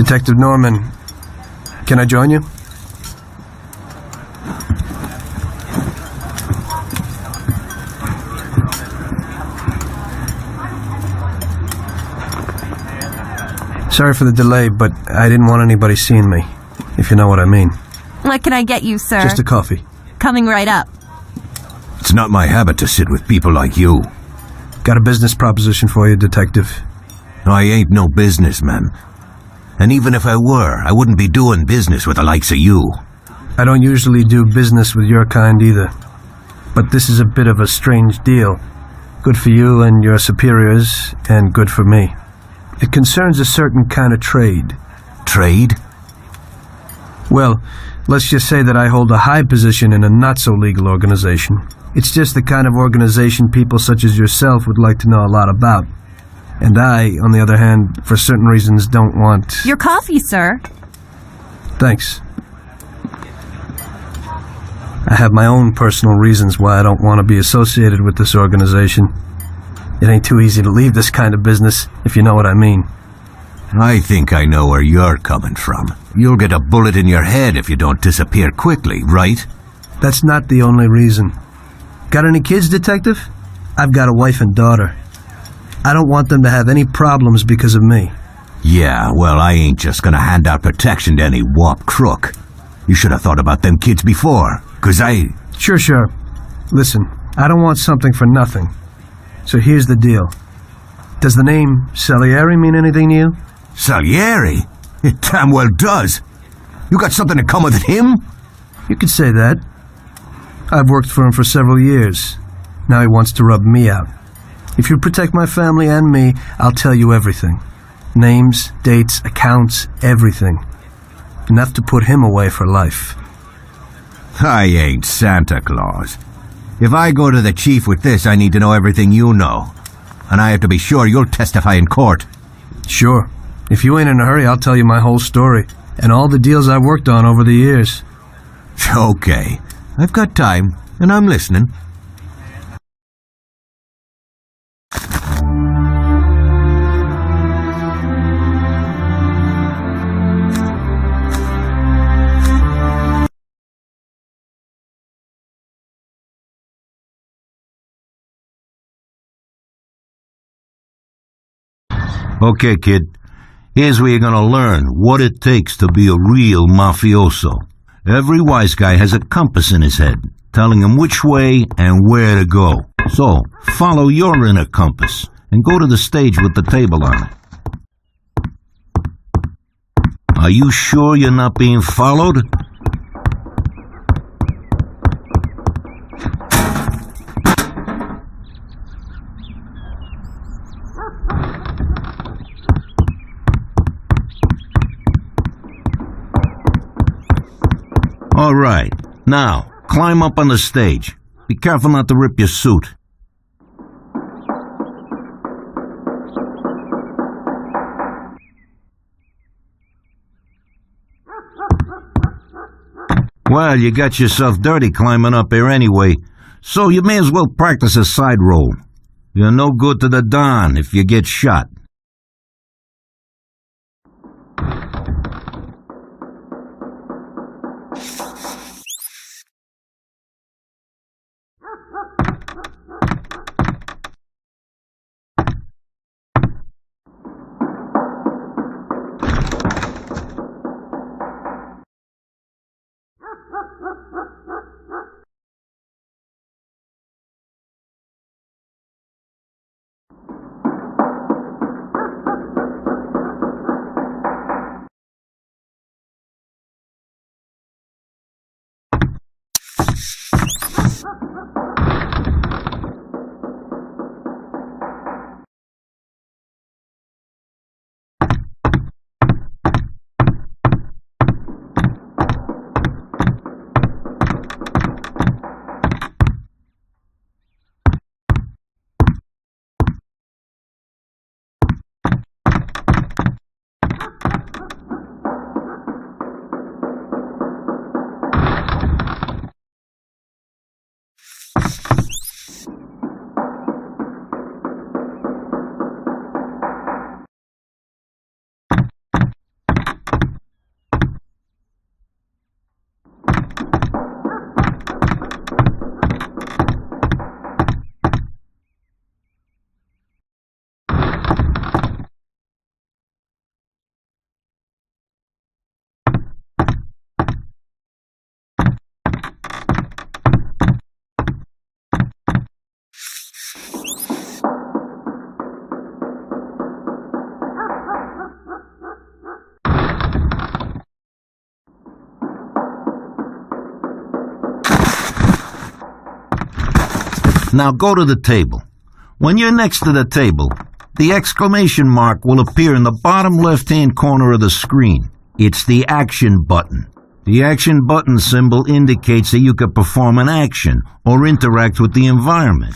Detective Norman, can I join you? Sorry for the delay, but I didn't want anybody seeing me, if you know what I mean. What can I get you, sir? Just a coffee. Coming right up. It's not my habit to sit with people like you. Got a business proposition for you, Detective. I ain't no businessman. And even if I were, I wouldn't be doing business with the likes of you. I don't usually do business with your kind either. But this is a bit of a strange deal. Good for you and your superiors, and good for me. It concerns a certain kind of trade. Trade? Well, let's just say that I hold a high position in a not-so-legal organization. It's just the kind of organization people such as yourself would like to know a lot about. And I, on the other hand, for certain reasons don't want... Your coffee, sir. Thanks. I have my own personal reasons why I don't want to be associated with this organization. It ain't too easy to leave this kind of business, if you know what I mean. I think I know where you're coming from. You'll get a bullet in your head if you don't disappear quickly, right? That's not the only reason. Got any kids, Detective? I've got a wife and daughter. I don't want them to have any problems because of me. Yeah, well, I ain't just gonna hand out protection to any wop crook. You should have thought about them kids before, 'cause I... Sure. Listen, I don't want something for nothing. So here's the deal. Does the name Salieri mean anything to you? Salieri? It damn well does. You got something in common with him? You could say that. I've worked for him for several years. Now he wants to rub me out. If you protect my family and me, I'll tell you everything. Names, dates, accounts, everything. Enough to put him away for life. I ain't Santa Claus. If I go to the chief with this, I need to know everything you know. And I have to be sure you'll testify in court. Sure. If you ain't in a hurry, I'll tell you my whole story. And all the deals I've worked on over the years. Okay. I've got time, and I'm listening. Okay, kid. Here's where you're gonna learn what it takes to be a real mafioso. Every wise guy has a compass in his head, telling him which way and where to go. So, follow your inner compass and go to the stage with the table on it. Are you sure you're not being followed? All right. Now, climb up on the stage. Be careful not to rip your suit. Well, you got yourself dirty climbing up here anyway, so you may as well practice a side roll. You're no good to the Don if you get shot. Now go to the table. When you're next to the table, the exclamation mark will appear in the bottom left-hand corner of the screen. It's the action button. The action button symbol indicates that you can perform an action or interact with the environment.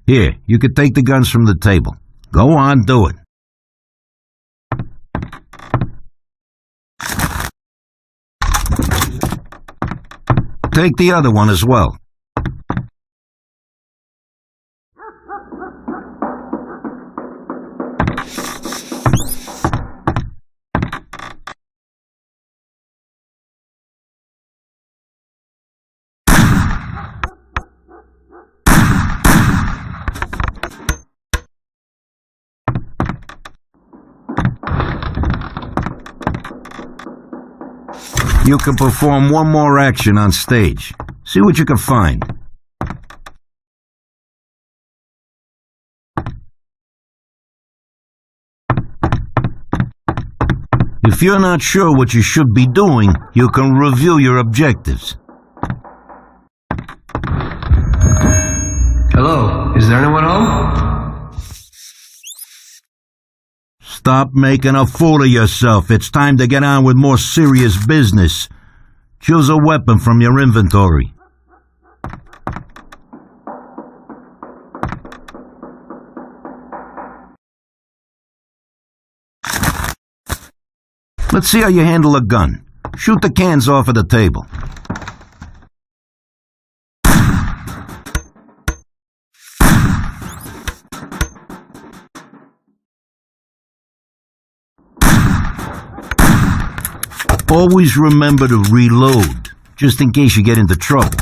Here, you can take the guns from the table. Go on, do it. Take the other one as well. You can perform one more action on stage. See what you can find. If you're not sure what you should be doing, you can review your objectives. Hello, is there anyone home? Stop making a fool of yourself. It's time to get on with more serious business. Choose a weapon from your inventory. Let's see how you handle a gun. Shoot the cans off of the table. Always remember to reload, just in case you get into trouble.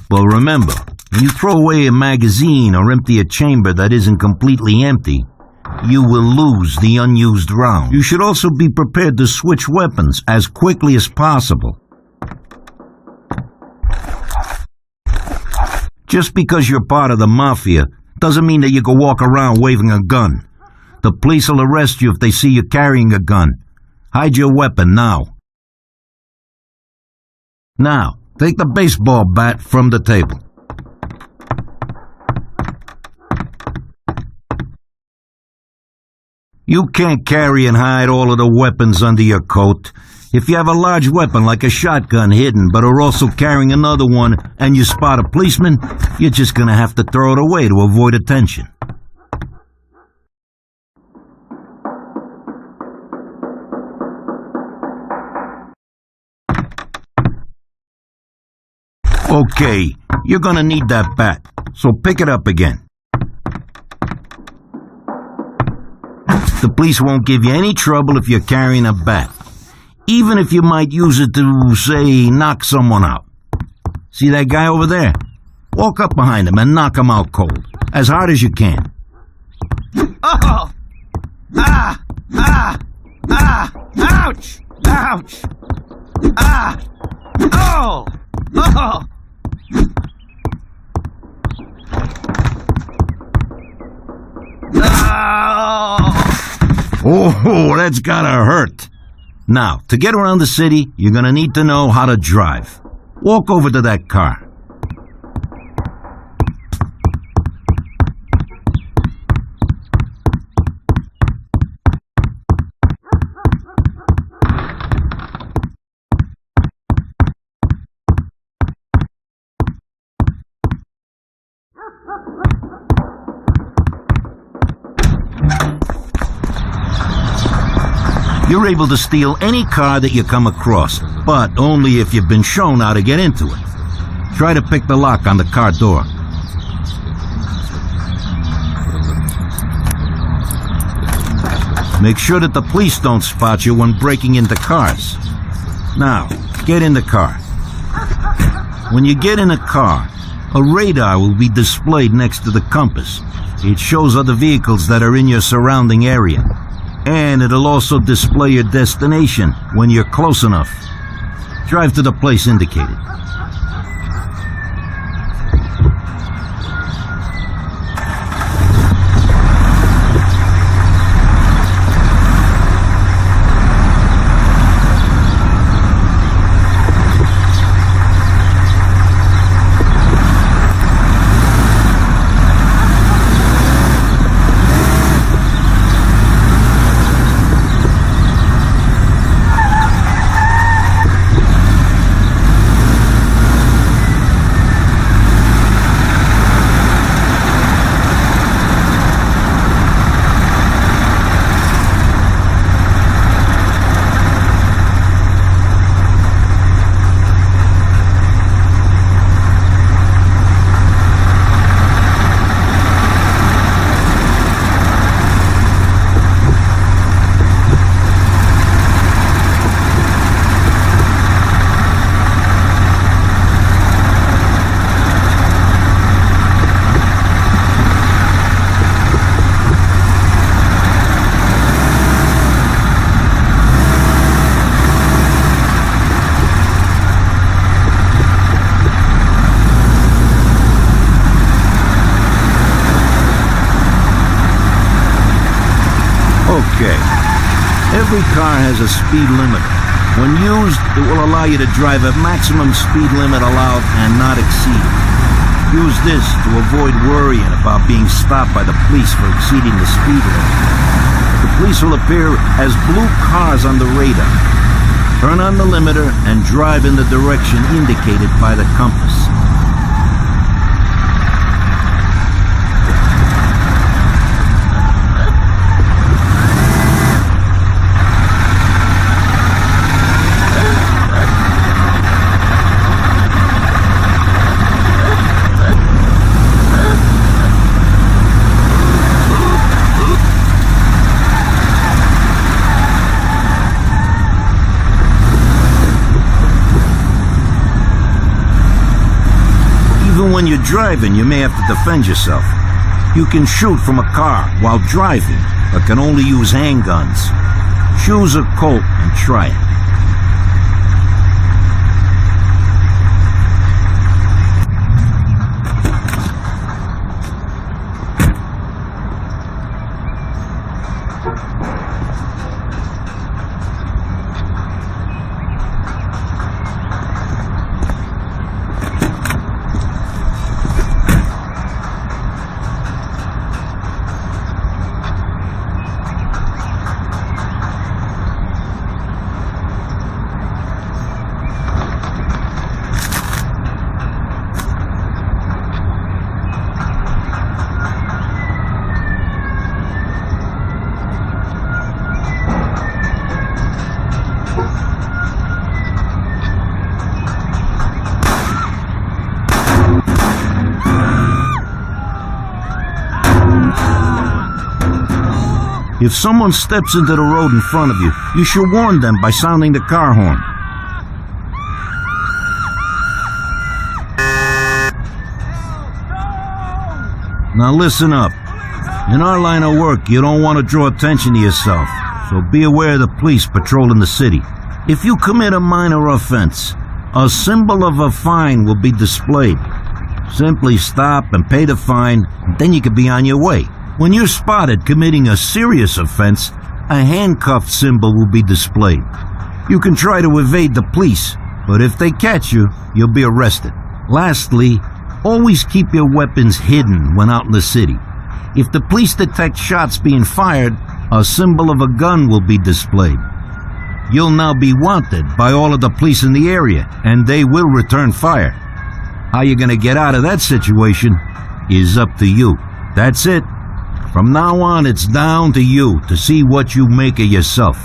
But remember, when you throw away a magazine or empty a chamber that isn't completely empty, you will lose the unused round. You should also be prepared to switch weapons as quickly as possible. Just because you're part of the Mafia doesn't mean that you can walk around waving a gun. The police will arrest you if they see you carrying a gun. Hide your weapon now. Now, take the baseball bat from the table. You can't carry and hide all of the weapons under your coat. If you have a large weapon like a shotgun hidden but are also carrying another one and you spot a policeman, you're just gonna have to throw it away to avoid attention. Okay, you're gonna need that bat, so pick it up again. The police won't give you any trouble if you're carrying a bat, even if you might use it to, say, knock someone out. See that guy over there? Walk up behind him and knock him out cold, as hard as you can. Oh! Ah! Ah! Ah! Ouch! Ouch! Ah! Oh! Oh! Oh, that's gotta hurt. Now, to get around the city, you're gonna need to know how to drive. Walk over to that car. You're able to steal any car that you come across, but only if you've been shown how to get into it. Try to pick the lock on the car door. Make sure that the police don't spot you when breaking into cars. Now, get in the car. When you get in a car, a radar will be displayed next to the compass. It shows other vehicles that are in your surrounding area. And it'll also display your destination when you're close enough. Drive to the place indicated. Okay. Every car has a speed limiter. When used, it will allow you to drive at maximum speed limit allowed and not exceed it. Use this to avoid worrying about being stopped by the police for exceeding the speed limit. The police will appear as blue cars on the radar. Turn on the limiter and drive in the direction indicated by the compass. Even when you're driving, you may have to defend yourself. You can shoot from a car while driving, but can only use handguns. Choose a Colt and try it. If someone steps into the road in front of you, you should warn them by sounding the car horn. Now listen up. In our line of work, you don't want to draw attention to yourself, so be aware of the police patrolling the city. If you commit a minor offense, a symbol of a fine will be displayed. Simply stop and pay the fine, then you can be on your way. When you're spotted committing a serious offense, a handcuff symbol will be displayed. You can try to evade the police, but if they catch you, you'll be arrested. Lastly, always keep your weapons hidden when out in the city. If the police detect shots being fired, a symbol of a gun will be displayed. You'll now be wanted by all of the police in the area, and they will return fire. How you're gonna get out of that situation is up to you. That's it. From now on, it's down to you to see what you make of yourself.